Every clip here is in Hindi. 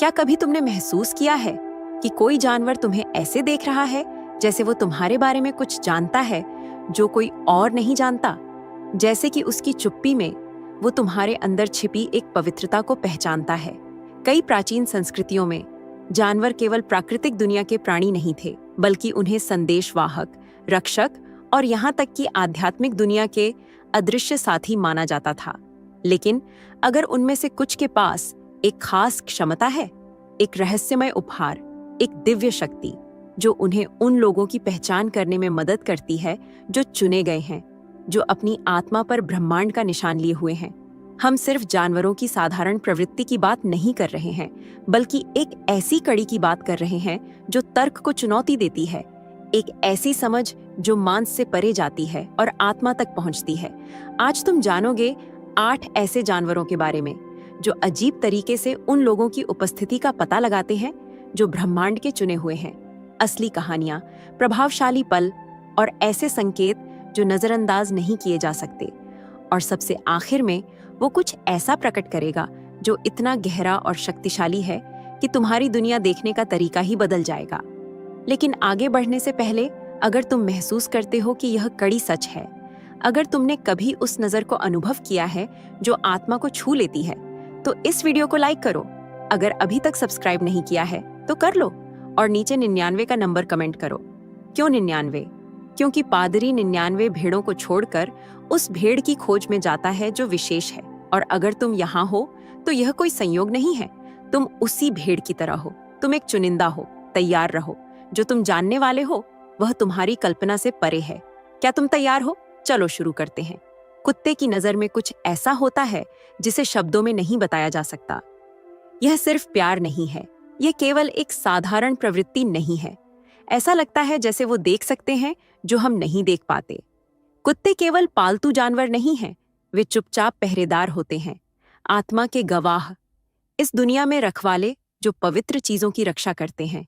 क्या कभी तुमने महसूस किया है कि कोई जानवर तुम्हें ऐसे देख रहा है जैसे वो तुम्हारे बारे में कुछ जानता है जो कोई और नहीं जानता? जैसे कि उसकी चुप्पी में वो तुम्हारे अंदर छिपी एक पवित्रता को पहचानता है। कई प्राचीन संस्कृतियों में जानवर केवल प्राकृतिक दुनिया के प्राणी नहीं थे, बल्कि उन्हें संदेशवाहक, रक्षक और यहाँ तक कि आध्यात्मिक दुनिया के अदृश्य साथी माना जाता था। लेकिन अगर उनमें से कुछ के पास एक खास क्षमता है, एक रहस्यमय उपहार, एक दिव्य शक्ति जो उन्हें उन लोगों की पहचान करने में मदद करती है जो चुने गए हैं, जो अपनी आत्मा पर ब्रह्मांड का निशान लिए हुए हैं। हम सिर्फ जानवरों की साधारण प्रवृत्ति की बात नहीं कर रहे हैं, बल्कि एक ऐसी कड़ी की बात कर रहे हैं जो तर्क को चुनौती देती है, एक ऐसी समझ जो मांस से परे जाती है और आत्मा तक पहुंचती है। आज तुम जानोगे 8 ऐसे जानवरों के बारे में जो अजीब तरीके से उन लोगों की उपस्थिति का पता लगाते हैं जो ब्रह्मांड के चुने हुए हैं। असली कहानियां, प्रभावशाली पल और ऐसे संकेत जो नजरअंदाज नहीं किए जा सकते। और सबसे आखिर में वो कुछ ऐसा प्रकट करेगा जो इतना गहरा और शक्तिशाली है कि तुम्हारी दुनिया देखने का तरीका ही बदल जाएगा। लेकिन आगे बढ़ने से पहले, अगर तुम महसूस करते हो कि यह कड़ी सच है, अगर तुमने कभी उस नजर को अनुभव किया है जो आत्मा को छू लेती है, तो इस वीडियो को लाइक करो। अगर अभी तक सब्सक्राइब नहीं किया है तो कर लो और नीचे 99 का नंबर कमेंट करो। क्यों 99? क्योंकि पादरी 99 भेड़ों को छोड़कर उस भेड़ की खोज में जाता है जो विशेष है। और अगर तुम यहाँ हो तो यह कोई संयोग नहीं है, तुम उसी भेड़ की तरह हो। तुम एक चुनिंदा हो। तैयार रहो, जो तुम जानने वाले हो वह तुम्हारी कल्पना से परे है। क्या तुम तैयार हो? चलो शुरू करते हैं। कुत्ते की नजर में कुछ ऐसा होता है जिसे शब्दों में नहीं बताया जा सकता। यह सिर्फ प्यार नहीं है, यह केवल एक साधारण प्रवृत्ति नहीं है। ऐसा लगता है जैसे वो देख सकते हैं जो हम नहीं देख पाते। कुत्ते केवल पालतू जानवर नहीं हैं, वे चुपचाप पहरेदार होते हैं, आत्मा के गवाह, इस दुनिया में रखवाले जो पवित्र चीजों की रक्षा करते हैं।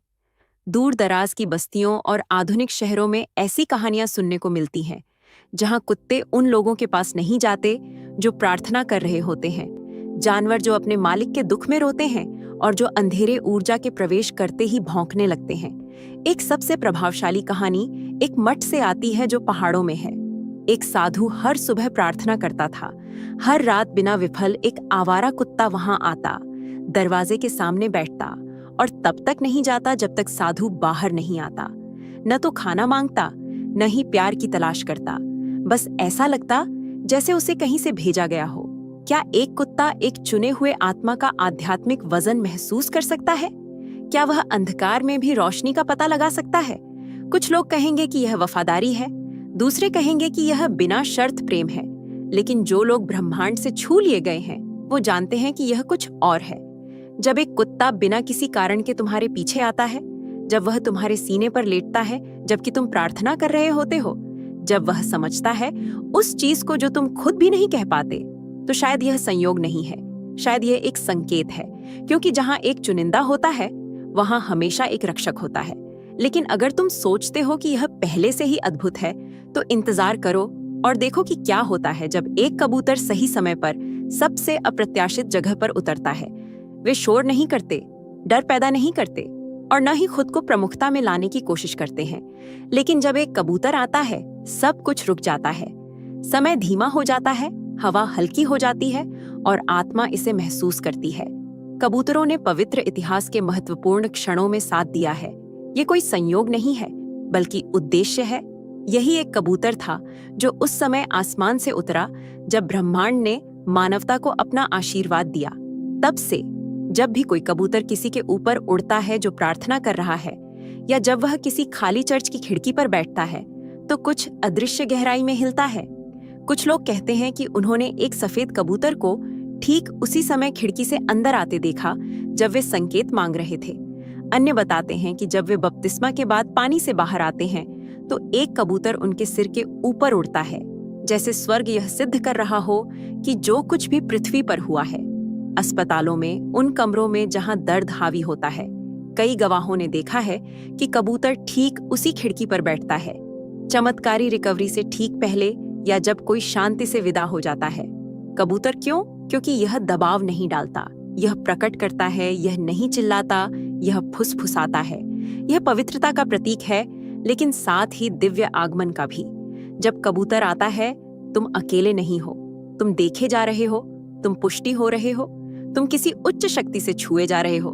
दूर दराज की बस्तियों और आधुनिक शहरों में ऐसी कहानियां सुनने को मिलती हैं जहां कुत्ते उन लोगों के पास नहीं जाते जो प्रार्थना कर रहे होते हैं, जानवर जो अपने मालिक के दुख में रोते हैं और जो अंधेरे ऊर्जा के प्रवेश करते ही भौंकने लगते हैं। एक सबसे प्रभावशाली कहानी एक मठ से आती है जो पहाड़ों में है। एक साधु हर सुबह प्रार्थना करता था। हर रात बिना विफल एक आवारा कुत्ता वहां आता, दरवाजे के सामने बैठता और तब तक नहीं जाता जब तक साधु बाहर नहीं आता। न तो खाना मांगता, न ही प्यार की तलाश करता, बस ऐसा लगता जैसे उसे कहीं से भेजा गया हो। क्या एक कुत्ता एक चुने हुए आत्मा का आध्यात्मिक वजन महसूस कर सकता है? क्या वह अंधकार में भी रोशनी का पता लगा सकता है? कुछ लोग कहेंगे कि यह वफादारी है, दूसरे कहेंगे कि यह बिना शर्त प्रेम है। लेकिन जो लोग ब्रह्मांड से छू लिए गए हैं वो जानते हैं कि यह कुछ और है। जब एक कुत्ता बिना किसी कारण के तुम्हारे पीछे आता है, जब वह तुम्हारे सीने पर लेटता है जबकि तुम प्रार्थना कर रहे होते हो, जब वह समझता है उस चीज को जो तुम खुद भी नहीं कह पाते, तो शायद यह संयोग नहीं है, शायद यह एक संकेत है। क्योंकि जहां एक चुनिंदा होता है वहां हमेशा एक रक्षक होता है। लेकिन अगर तुम सोचते हो कि यह पहले से ही अद्भुत है, तो इंतजार करो और देखो कि क्या होता है जब एक कबूतर सही समय पर सबसे अप्रत्याशित जगह पर उतरता है। वे शोर नहीं करते, डर पैदा नहीं करते और न ही खुद को प्रमुखता में लाने की कोशिश करते हैं। लेकिन जब एक कबूतर आता है, सब कुछ रुक जाता है, समय धीमा हो जाता है, हवा हल्की हो जाती है और आत्मा इसे महसूस करती है। कबूतरों ने पवित्र इतिहास के महत्वपूर्ण क्षणों में साथ दिया है। ये कोई संयोग नहीं है, बल्कि उद्देश्य है। यही एक कबूतर था जो उस समय आसमान से उतरा जब ब्रह्मांड ने मानवता को अपना आशीर्वाद दिया। तब से जब भी कोई कबूतर किसी के ऊपर उड़ता है जो प्रार्थना कर रहा है, या जब वह किसी खाली चर्च की खिड़की पर बैठता है, तो कुछ अदृश्य गहराई में हिलता है। कुछ लोग कहते हैं कि उन्होंने एक सफेद कबूतर को ठीक उसी समय खिड़की से अंदर आते देखा जब वे संकेत मांग रहे थे। अन्य बताते हैं कि जब वे बपतिस्मा के बाद पानी से बाहर आते हैं तो एक कबूतर उनके सिर के ऊपर उड़ता है, जैसे स्वर्ग यह सिद्ध कर रहा हो कि जो कुछ भी पृथ्वी पर हुआ है। अस्पतालों में, उन कमरों में जहां दर्द हावी होता है, कई गवाहों ने देखा है कि कबूतर ठीक उसी खिड़की पर बैठता है, चमत्कारी रिकवरी से ठीक पहले या जब कोई शांति से विदा हो जाता है। कबूतर क्यों? क्योंकि यह दबाव नहीं डालता, यह प्रकट करता है, यह नहीं चिल्लाता, यह फुसफुसाता है। यह पवित्रता का प्रतीक है, लेकिन साथ ही दिव्य आगमन का भी। जब कबूतर आता है, तुम अकेले नहीं हो, तुम देखे जा रहे हो, तुम पुष्टि हो रहे हो, तुम किसी उच्च शक्ति से छुए जा रहे हो।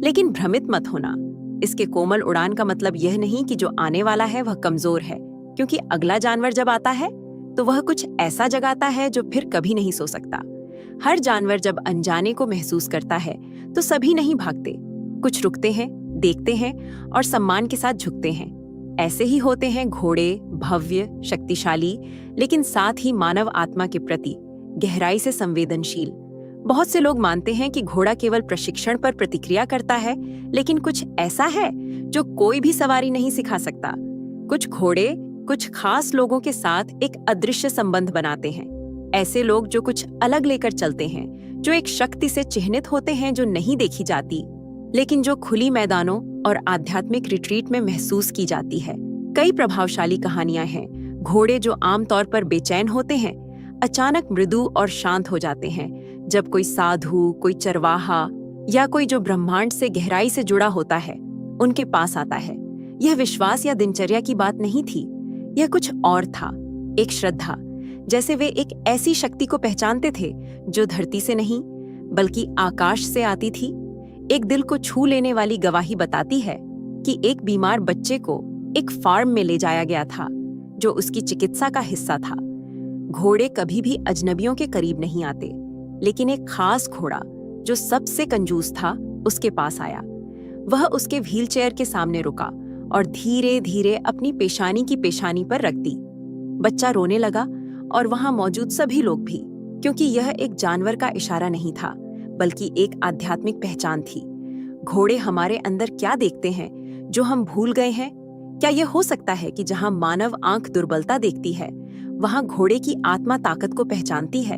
लेकिन भ्रमित मत होना, इसके कोमल उड़ान का मतलब यह नहीं कि जो आने वाला है वह कमजोर है, क्योंकि अगला जानवर जब आता है तो वह कुछ ऐसा जगाता है जो फिर कभी नहीं सो सकता। हर जानवर जब अनजाने को महसूस करता है तो सभी नहीं भागते, कुछ रुकते हैं, देखते हैं और सम्मान के साथ झुकते हैं। ऐसे ही होते हैं घोड़े, भव्य, शक्तिशाली, लेकिन साथ ही मानव आत्मा के प्रति गहराई से संवेदनशील। बहुत से लोग मानते हैं कि घोड़ा केवल प्रशिक्षण पर प्रतिक्रिया करता है, लेकिन कुछ ऐसा है जो कोई भी सवारी नहीं सिखा सकता। कुछ घोड़े कुछ खास लोगों के साथ एक अदृश्य संबंध बनाते हैं। ऐसे लोग जो कुछ अलग लेकर चलते हैं, जो एक शक्ति से चिह्नित होते हैं जो नहीं देखी जाती, लेकिन जो खुली मैदानों और आध्यात्मिक रिट्रीट में महसूस की जाती है। कई प्रभावशाली कहानियां हैं। घोड़े जो आमतौर पर बेचैन होते हैं, अचानक मृदु और शांत हो जाते हैं जब कोई साधु, कोई चरवाहा या कोई जो ब्रह्मांड से गहराई से जुड़ा होता है उनके पास आता है। यह विश्वास या दिनचर्या की बात नहीं थी, यह कुछ और था, एक श्रद्धा। जैसे वे एक ऐसी शक्ति को पहचानते थे जो धरती से नहीं बल्कि आकाश से आती थी। एक दिल को छू लेने वाली गवाही बताती है कि एक बीमार बच्चे को एक फार्म में ले जाया गया था जो उसकी चिकित्सा का हिस्सा था। घोड़े कभी भी अजनबियों के करीब नहीं आते, लेकिन एक खास घोड़ा जो सबसे कंजूस था उसके पास आया। वह उसके व्हीलचेयर के सामने रुका और धीरे धीरे अपनी पेशानी की पेशानी पर रख दी। बच्चा रोने लगा और वहां मौजूद सभी लोग भी, क्योंकि यह एक जानवर का इशारा नहीं था बल्कि एक आध्यात्मिक पहचान थी। घोड़े हमारे अंदर क्या देखते हैं जो हम भूल गए हैं? क्या यह हो सकता है कि जहां मानव आंख दुर्बलता देखती है, वहां घोड़े की आत्मा ताकत को पहचानती है?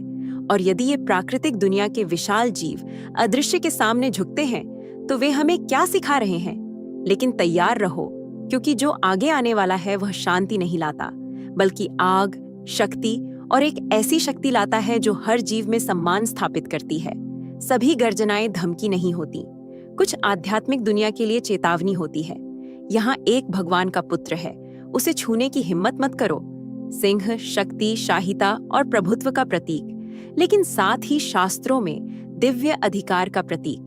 और यदि ये प्राकृतिक दुनिया के विशाल जीव अदृश्य के सामने झुकते हैं, तो वे हमें क्या सिखा रहे हैं? लेकिन तैयार रहो, क्योंकि जो आगे आने वाला है वह शांति नहीं लाता, बल्कि आग, शक्ति और एक ऐसी शक्ति लाता है जो हर जीव में सम्मान स्थापित करती है। सभी गर्जनाएं धमकी नहीं होती, कुछ आध्यात्मिक दुनिया के लिए चेतावनी होती है। यहाँ एक भगवान का पुत्र है, उसे छूने की हिम्मत मत करो। सिंह शक्ति, शाहिता और प्रभुत्व का प्रतीक, लेकिन साथ ही शास्त्रों में दिव्य अधिकार का प्रतीक।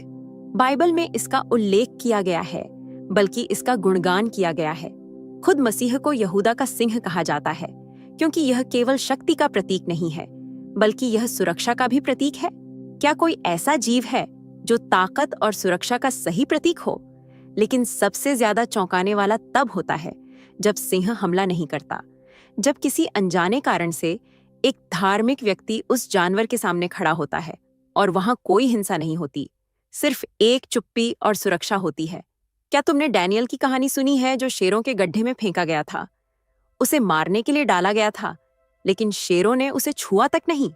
बाइबल में इसका उल्लेख किया गया है, बल्कि इसका गुणगान किया गया है। खुद मसीह को यहूदा का सिंह कहा जाता है, क्योंकि यह केवल शक्ति का प्रतीक नहीं है, बल्कि यह सुरक्षा का भी प्रतीक है। क्या कोई ऐसा जीव है जो ताकत और सुरक्षा का सही प्रतीक हो? लेकिन सबसे ज्यादा चौंकाने वाला तब होता है जब सिंह हमला नहीं करता। जब किसी अनजाने कारण से एक धार्मिक व्यक्ति उस जानवर के सामने खड़ा होता है और वहां कोई हिंसा नहीं होती, सिर्फ एक चुप्पी और सुरक्षा होती है। क्या तुमने डैनियल की कहानी सुनी है, जो शेरों के गड्ढे में फेंका गया था? उसे मारने के लिए डाला गया था, लेकिन शेरों ने उसे छुआ तक नहीं।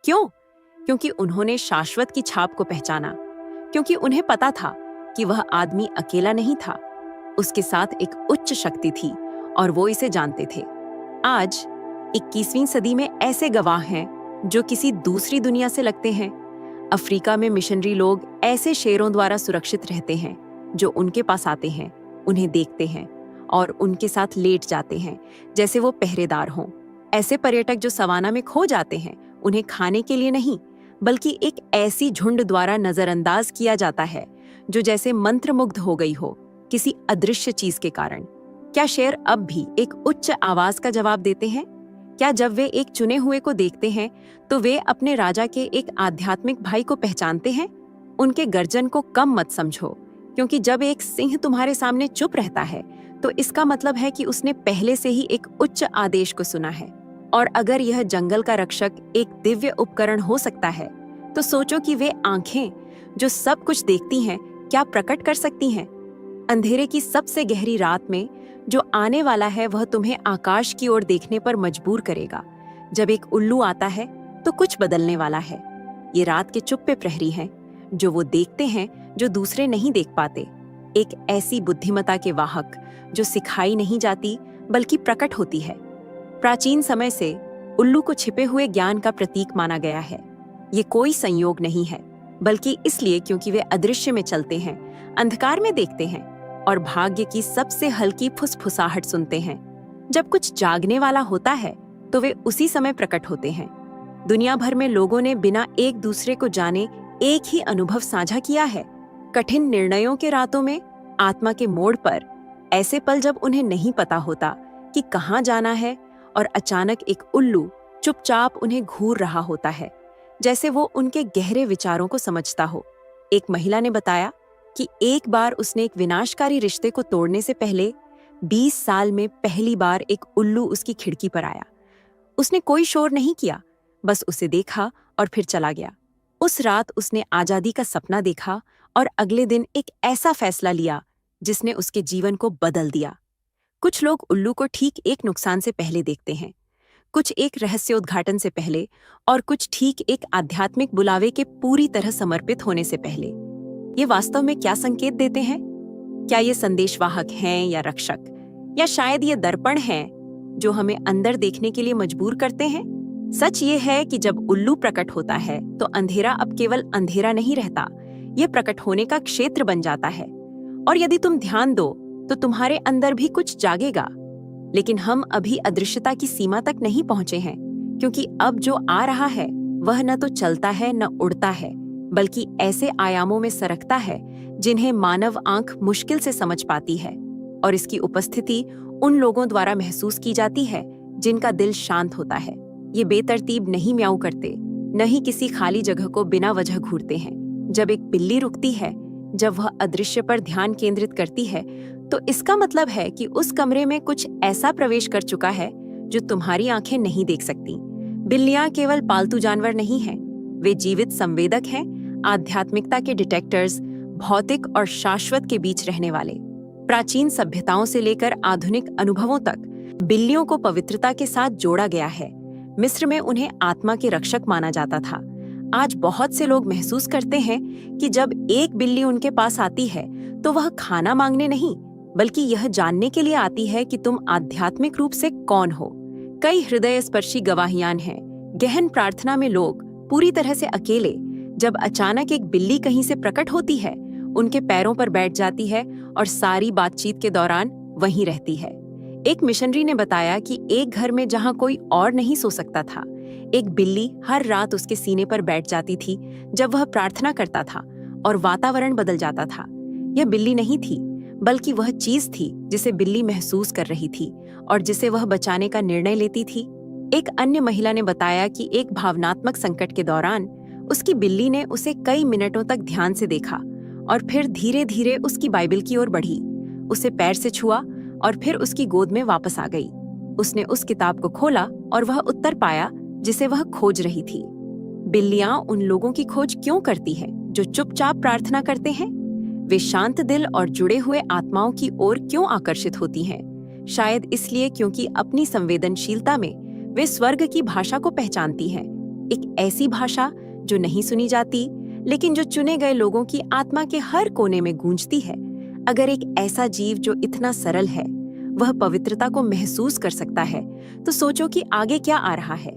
क्यों? क्योंकि उन्होंने शाश्वत की छाप को पहचाना, क्योंकि उन्हें पता था कि वह आदमी अकेला नहीं था, उसके साथ एक उच्च शक्ति थी और वो इसे जानते थे। आज 21वीं सदी में ऐसे गवाह हैं जो किसी दूसरी दुनिया से लगते हैं। अफ्रीका में मिशनरी लोग ऐसे शेरों द्वारा सुरक्षित रहते हैं जो उनके पास आते हैं, उन्हें देखते हैं और उनके साथ लेट जाते हैं जैसे वो पहरेदार हों। ऐसे पर्यटक जो सवाना में खो जाते हैं, उन्हें खाने के लिए नहीं बल्कि एक ऐसी झुंड द्वारा नजरअंदाज किया जाता है जो जैसे मंत्रमुग्ध हो गई हो किसी अदृश्य चीज के कारण। क्या शेर अब भी एक उच्च आवाज का जवाब देते हैं? क्या जब वे एक चुने हुए को देखते हैं तो वे अपने राजा के एक आध्यात्मिक भाई को पहचानते हैं? उनके गर्जन को कम मत समझो, क्योंकि जब एक सिंह तुम्हारे सामने चुप रहता है तो इसका मतलब है कि उसने पहले से ही एक उच्च आदेश को सुना है। और अगर यह जंगल का रक्षक एक दिव्य उपकरण हो सकता है, तो सोचो कि वे आंखें जो सब कुछ देखती हैं क्या प्रकट कर सकती हैं। अंधेरे की सबसे गहरी रात में जो आने वाला है वह तुम्हें आकाश की ओर देखने पर मजबूर करेगा। जब एक उल्लू आता है तो कुछ बदलने वाला है। ये रात के चुप्पे प्रहरी हैं जो वो देखते हैं जो दूसरे नहीं देख पाते। एक ऐसी बुद्धिमता के वाहक जो सिखाई नहीं जाती बल्कि प्रकट होती है। प्राचीन समय से उल्लू को छिपे हुए ज्ञान का प्रतीक माना गया है। ये कोई संयोग नहीं है, बल्कि इसलिए क्योंकि वे अदृश्य में चलते हैं, अंधकार में देखते हैं और भाग्य की सबसे हल्की फुसफुसाहट सुनते हैं। जब कुछ जागने वाला होता है तो वे उसी समय प्रकट होते हैं। दुनिया भर में लोगों ने बिना एक दूसरे को जाने एक ही अनुभव साझा किया है। कठिन निर्णयों के रातों में, आत्मा के मोड़ पर, ऐसे पल जब उन्हें नहीं पता होता कि कहाँ जाना है और अचानक एक उल्लू चुपचाप उन्हें घूर रहा होता है, जैसे वो उनके गहरे विचारों को समझता हो। एक महिला ने बताया कि एक बार उसने एक विनाशकारी रिश्ते को तोड़ने से पहले 20 साल में पहली बार एक उल्लू उसकी खिड़की पर आया। उसने कोई शोर नहीं किया, बस उसे देखा और फिर चला गया। उस रात उसने आजादी का सपना देखा और अगले दिन एक ऐसा फैसला लिया जिसने उसके जीवन को बदल दिया। कुछ लोग उल्लू को ठीक एक नुकसान से पहले देखते हैं, कुछ एक रहस्योद्घाटन से पहले और कुछ ठीक एक आध्यात्मिक बुलावे के पूरी तरह समर्पित होने से पहले। ये वास्तव में क्या संकेत देते हैं? क्या ये संदेशवाहक हैं या रक्षक, या शायद ये दर्पण हैं जो हमें अंदर देखने के लिए मजबूर करते हैं? सच ये है कि जब उल्लू प्रकट होता है तो अंधेरा अब केवल अंधेरा नहीं रहता, ये प्रकट होने का क्षेत्र बन जाता है। और यदि तुम ध्यान दो तो तुम्हारे अंदर भी कुछ जागेगा। लेकिन हम अभी अदृश्यता की सीमा तक नहीं पहुंचे हैं, क्योंकि अब जो आ रहा है वह न तो चलता है न उड़ता है, बल्कि ऐसे आयामों में सरकता है जिन्हें मानव आंख मुश्किल से समझ पाती है। और इसकी उपस्थिति उन लोगों द्वारा महसूस की जाती है जिनका दिल शांत होता है। ये बेतरतीब नहीं म्याऊं करते, न ही किसी खाली जगह को बिना वजह घूरते हैं। जब एक बिल्ली रुकती है, जब वह अदृश्य पर ध्यान केंद्रित करती है, तो इसका मतलब है कि उस कमरे में कुछ ऐसा प्रवेश कर चुका है जो तुम्हारी आंखें नहीं देख सकती। बिल्लियां केवल पालतू जानवर नहीं हैं, वे जीवित संवेदक हैं, आध्यात्मिकता के डिटेक्टर्स, भौतिक और शाश्वत के बीच रहने वाले। प्राचीन सभ्यताओं से लेकर आधुनिक अनुभवों तक बिल्लियों को पवित्रता के साथ जोड़ा गया है। मिस्र में उन्हें आत्मा के रक्षक माना जाता था। आज बहुत से लोग महसूस करते हैं कि जब एक बिल्ली उनके पास आती है तो वह खाना मांगने नहीं, बल्कि यह जानने के लिए आती है कि तुम आध्यात्मिक रूप से कौन हो। कई हृदय स्पर्शी गवाहियां हैं। गहन प्रार्थना में लोग पूरी तरह से अकेले, जब अचानक एक बिल्ली कहीं से प्रकट होती है, उनके पैरों पर बैठ जाती है और सारी बातचीत के दौरान वहीं रहती है। एक मिशनरी ने बताया कि एक घर में जहां कोई और नहीं सो सकता था, एक बिल्ली हर रात उसके सीने पर बैठ जाती थी जब वह प्रार्थना करता था, और वातावरण बदल जाता था। यह बिल्ली नहीं थी, बल्कि वह चीज थी जिसे बिल्ली महसूस कर रही थी और जिसे वह बचाने का निर्णय लेती थी। एक अन्य महिला ने बताया कि एक भावनात्मक संकट के दौरान उसकी बिल्ली ने उसे कई मिनटों तक ध्यान से देखा और फिर धीरे धीरे उसकी बाइबल की ओर बढ़ी, उसे पैर से छुआ और फिर उसकी गोद में वापस आ गई। उसने उस किताब को खोला और वह उत्तर पाया जिसे वह खोज रही थी। बिल्लियां उन लोगों की खोज क्यों करती है जो चुपचाप प्रार्थना करते हैं? वे शांत दिल और जुड़े हुए आत्माओं की ओर क्यों आकर्षित होती हैं? शायद इसलिए क्योंकि अपनी संवेदनशीलता में वे स्वर्ग की भाषा को पहचानती हैं, एक ऐसी भाषा जो नहीं सुनी जाती, लेकिन जो चुने गए लोगों की आत्मा के हर कोने में गूंजती है। अगर एक ऐसा जीव जो इतना सरल है वह पवित्रता को महसूस कर सकता है, तो सोचो कि आगे क्या आ रहा है।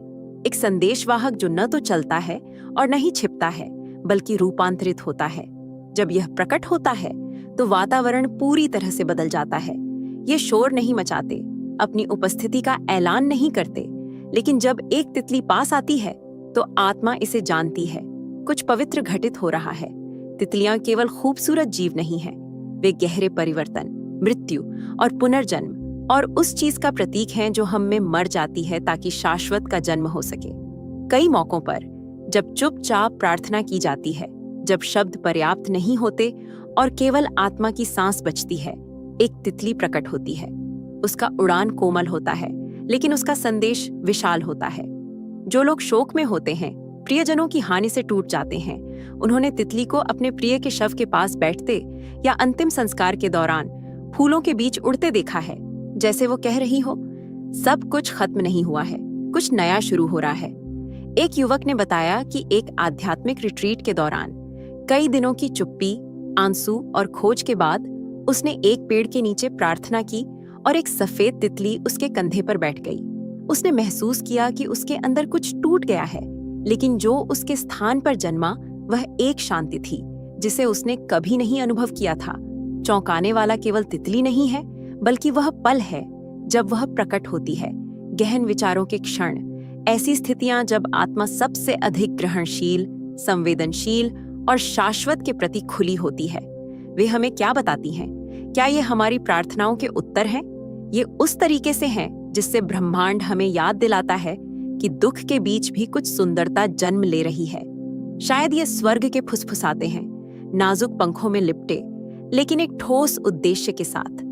एक संदेशवाहक जो न तो चलता है और न ही छिपता है, बल्कि रूपांतरित होता है। जब यह प्रकट होता है तो वातावरण पूरी तरह से बदल जाता है। ये शोर नहीं मचाते, अपनी उपस्थिति का ऐलान नहीं करते, लेकिन जब एक तितली पास आती है तो आत्मा इसे जानती है, कुछ पवित्र घटित हो रहा है। तितलियां केवल खूबसूरत जीव नहीं हैं, वे गहरे परिवर्तन, मृत्यु और पुनर्जन्म और उस चीज का प्रतीक हैं जो हम में मर जाती है ताकि शाश्वत का जन्म हो सके। कई मौकों पर जब चुपचाप प्रार्थना की जाती है, जब शब्द पर्याप्त नहीं होते और केवल आत्मा की सांस बचती है, एक तितली प्रकट होती है। उसका उड़ान कोमल होता है, लेकिन उसका संदेश विशाल होता है। जो लोग शोक में होते हैं, प्रियजनों की हानि से टूट जाते हैं, उन्होंने तितली को अपने प्रिय के शव के पास बैठते या अंतिम संस्कार के दौरान फूलों के बीच उड़ते देखा है, जैसे वो कह रही हो, सब कुछ खत्म नहीं हुआ है, कुछ नया शुरू हो रहा है। एक युवक ने बताया कि एक आध्यात्मिक रिट्रीट के दौरान कई दिनों की चुप्पी, आंसू और खोज के बाद उसने एक पेड़ के नीचे प्रार्थना की और एक सफेद तितली उसके कंधे पर बैठ गई। उसने महसूस किया कि उसके अंदर कुछ टूट गया है, लेकिन जो उसके स्थान पर जन्मा वह एक शांति थी जिसे उसने कभी नहीं अनुभव किया था। चौंकाने वाला केवल तितली नहीं है, बल्कि वह पल है जब वह प्रकट होती है, गहन विचारों के क्षण, ऐसी स्थितियां जब आत्मा सबसे अधिक ग्रहणशील, संवेदनशील और शाश्वत के प्रति खुली होती है। वे हमें क्या बताती हैं? क्या ये हमारी प्रार्थनाओं के उत्तर हैं? ये उस तरीके से हैं जिससे ब्रह्मांड हमें याद दिलाता है कि दुख के बीच भी कुछ सुंदरता जन्म ले रही है। शायद ये स्वर्ग के फुसफुसाते हैं, नाजुक पंखों में लिपटे, लेकिन एक ठोस उद्देश्य के साथ,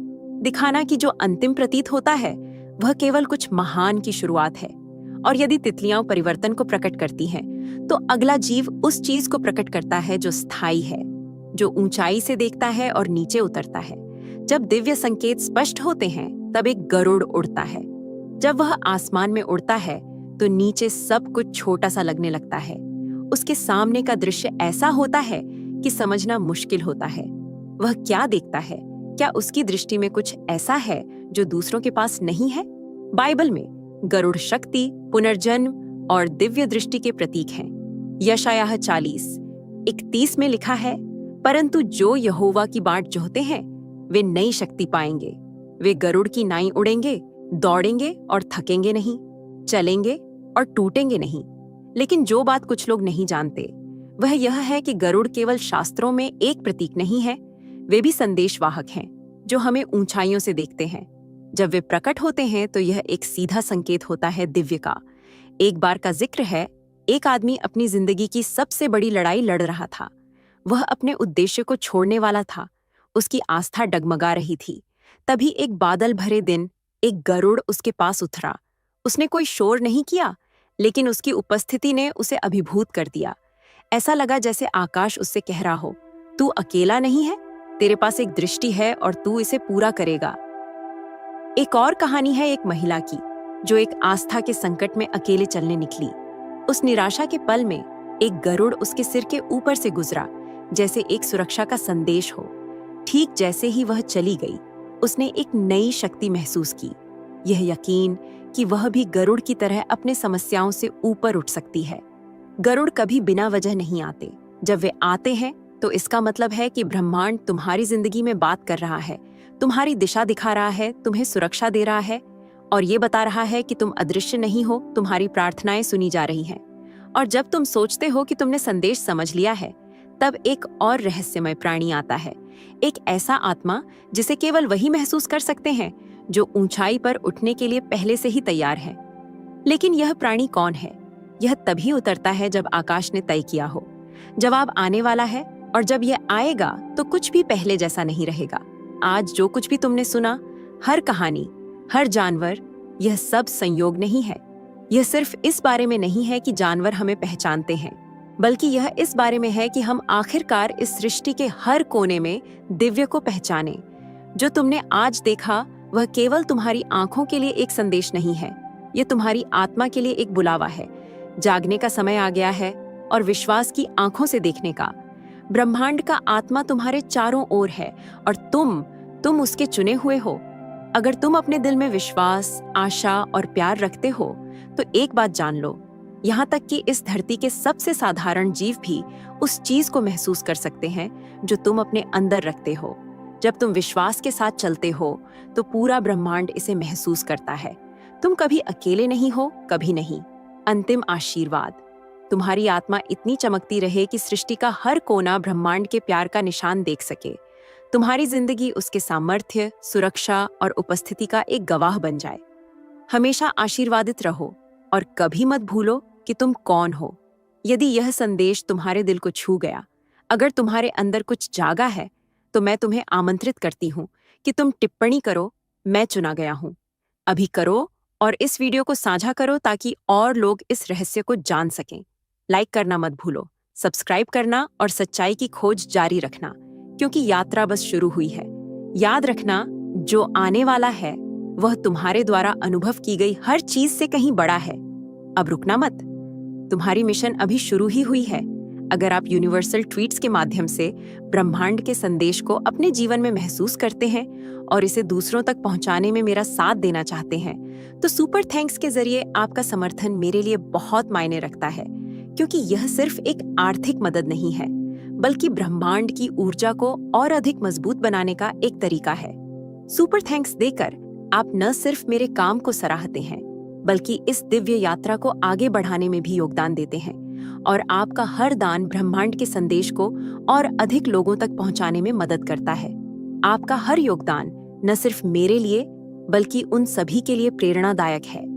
दिखाना कि जो अंतिम प्रतीत होता है वह केवल कुछ महान की शुरुआत है। और यदि तितलियां परिवर्तन को प्रकट करती हैं, तो अगला जीव उस चीज को प्रकट करता है जो स्थायी है, जो ऊंचाई से देखता है और नीचे उतरता है। जब दिव्य संकेत स्पष्ट होते हैं, तब एक गरुड़ उड़ता है। जब वह आसमान में उड़ता है तो नीचे सब कुछ छोटा सा लगने लगता है। उसके सामने का दृश्य ऐसा होता है कि समझना मुश्किल होता है। वह क्या देखता है? क्या उसकी दृष्टि में कुछ ऐसा है जो दूसरों के पास नहीं है? बाइबल में गरुड़ शक्ति, पुनर्जन्म और दिव्य दृष्टि के प्रतीक हैं। यशायाह 40:31 में लिखा है, परंतु जो यहोवा की बाट जोहते हैं वे नई शक्ति पाएंगे। वे गरुड़ की नाई उड़ेंगे, दौड़ेंगे और थकेंगे नहीं, चलेंगे और टूटेंगे नहीं। लेकिन जो बात कुछ लोग नहीं जानते वह यह है कि गरुड़ केवल शास्त्रों में एक प्रतीक नहीं है, वे भी संदेशवाहक हैं जो हमें ऊंचाइयों से देखते हैं। जब वे प्रकट होते हैं तो यह एक सीधा संकेत होता है दिव्य का। एक बार का जिक्र है, एक आदमी अपनी जिंदगी की सबसे बड़ी लड़ाई लड़ रहा था। वह अपने उद्देश्य को छोड़ने वाला था। उसकी आस्था डगमगा रही थी। तभी एक बादल भरे दिन एक गरुड़ उसके पास उतरा। उसने कोई शोर नहीं किया, लेकिन उसकी उपस्थिति ने उसे अभिभूत कर दिया। ऐसा लगा जैसे आकाश उससे कह रहा हो, तू अकेला नहीं है, तेरे पास एक दृष्टि है और तू इसे पूरा करेगा। एक और कहानी है एक महिला की जो एक आस्था के संकट में अकेले चलने निकली। उस निराशा के पल में एक गरुड़ उसके सिर के ऊपर से गुजरा, जैसे एक सुरक्षा का संदेश हो। ठीक जैसे ही वह चली गई, उसने एक नई शक्ति महसूस की, यह यकीन कि वह भी गरुड़ की तरह अपने समस्याओं से ऊपर उठ सकती है। गरुड़ कभी बिना वजह नहीं आते। जब वे आते हैं तो इसका मतलब है कि ब्रह्मांड तुम्हारी जिंदगी में बात कर रहा है, तुम्हारी दिशा दिखा रहा है, तुम्हें सुरक्षा दे रहा है और ये बता रहा है कि तुम अदृश्य नहीं हो, तुम्हारी प्रार्थनाएं सुनी जा रही हैं। और जब तुम सोचते हो कि तुमने संदेश समझ लिया है, तब एक और रहस्यमय प्राणी आता है, एक ऐसा आत्मा जिसे केवल वही महसूस कर सकते हैं जो ऊंचाई पर उठने के लिए पहले से ही तैयार है। लेकिन यह प्राणी कौन है? यह तभी उतरता है जब आकाश ने तय किया हो। जवाब आने वाला है, और जब यह आएगा तो कुछ भी पहले जैसा नहीं रहेगा। आज जो कुछ भी तुमने सुना, हर कहानी, हर जानवर, यह सब संयोग नहीं है। यह सिर्फ इस बारे में नहीं है कि जानवर हमें पहचानते हैं, बल्कि यह इस बारे में है कि हम आखिरकार इस सृष्टि के हर कोने में दिव्य को पहचाने। जो तुमने आज देखा वह केवल तुम्हारी आंखों के लिए एक संदेश नहीं है, यह तुम्हारी आत्मा के लिए एक बुलावा है। जागने का समय आ गया है और विश्वास की आंखों से देखने का। ब्रह्मांड का आत्मा तुम्हारे चारों ओर है और तुम उसके चुने हुए हो। अगर तुम अपने दिल में विश्वास, आशा और प्यार रखते हो तो एक बात जान लो, यहाँ तक कि इस धरती के सबसे साधारण जीव भी उस चीज को महसूस कर सकते हैं जो तुम अपने अंदर रखते हो। जब तुम विश्वास के साथ चलते हो तो पूरा ब्रह्मांड इसे महसूस करता है। तुम कभी अकेले नहीं हो, कभी नहीं। अंतिम आशीर्वाद, तुम्हारी आत्मा इतनी चमकती रहे कि सृष्टि का हर कोना ब्रह्मांड के प्यार का निशान देख सके। तुम्हारी जिंदगी उसके सामर्थ्य, सुरक्षा और उपस्थिति का एक गवाह बन जाए। हमेशा आशीर्वादित रहो और कभी मत भूलो कि तुम कौन हो। यदि यह संदेश तुम्हारे दिल को छू गया, अगर तुम्हारे अंदर कुछ जागा है, तो मैं तुम्हें आमंत्रित करती हूँ कि तुम टिप्पणी करो, मैं चुना गया हूँ। अभी करो और इस वीडियो को साझा करो ताकि और लोग इस रहस्य को जान सकें। लाइक करना मत भूलो, सब्सक्राइब करना और सच्चाई की खोज जारी रखना, क्योंकि यात्रा बस शुरू हुई है। याद रखना, जो आने वाला है वह तुम्हारे द्वारा अनुभव की गई हर चीज से कहीं बड़ा है। अब रुकना मत, तुम्हारी मिशन अभी शुरू ही हुई है। अगर आप यूनिवर्सल ट्वीट्स के माध्यम से ब्रह्मांड के संदेश को अपने जीवन में महसूस करते हैं और इसे दूसरों तक पहुंचाने में मेरा साथ देना चाहते हैं, तो सुपर थैंक्स के जरिए आपका समर्थन मेरे लिए बहुत मायने रखता है, क्योंकि यह सिर्फ एक आर्थिक मदद नहीं है, बल्कि ब्रह्मांड की ऊर्जा को और अधिक मजबूत बनाने का एक तरीका है। सुपर थैंक्स देकर आप न सिर्फ मेरे काम को सराहते हैं, बल्कि इस दिव्य यात्रा को आगे बढ़ाने में भी योगदान देते हैं, और आपका हर दान ब्रह्मांड के संदेश को और अधिक लोगों तक पहुंचाने में मदद करता है। आपका हर योगदान न सिर्फ मेरे लिए, बल्कि उन सभी के लिए प्रेरणादायक है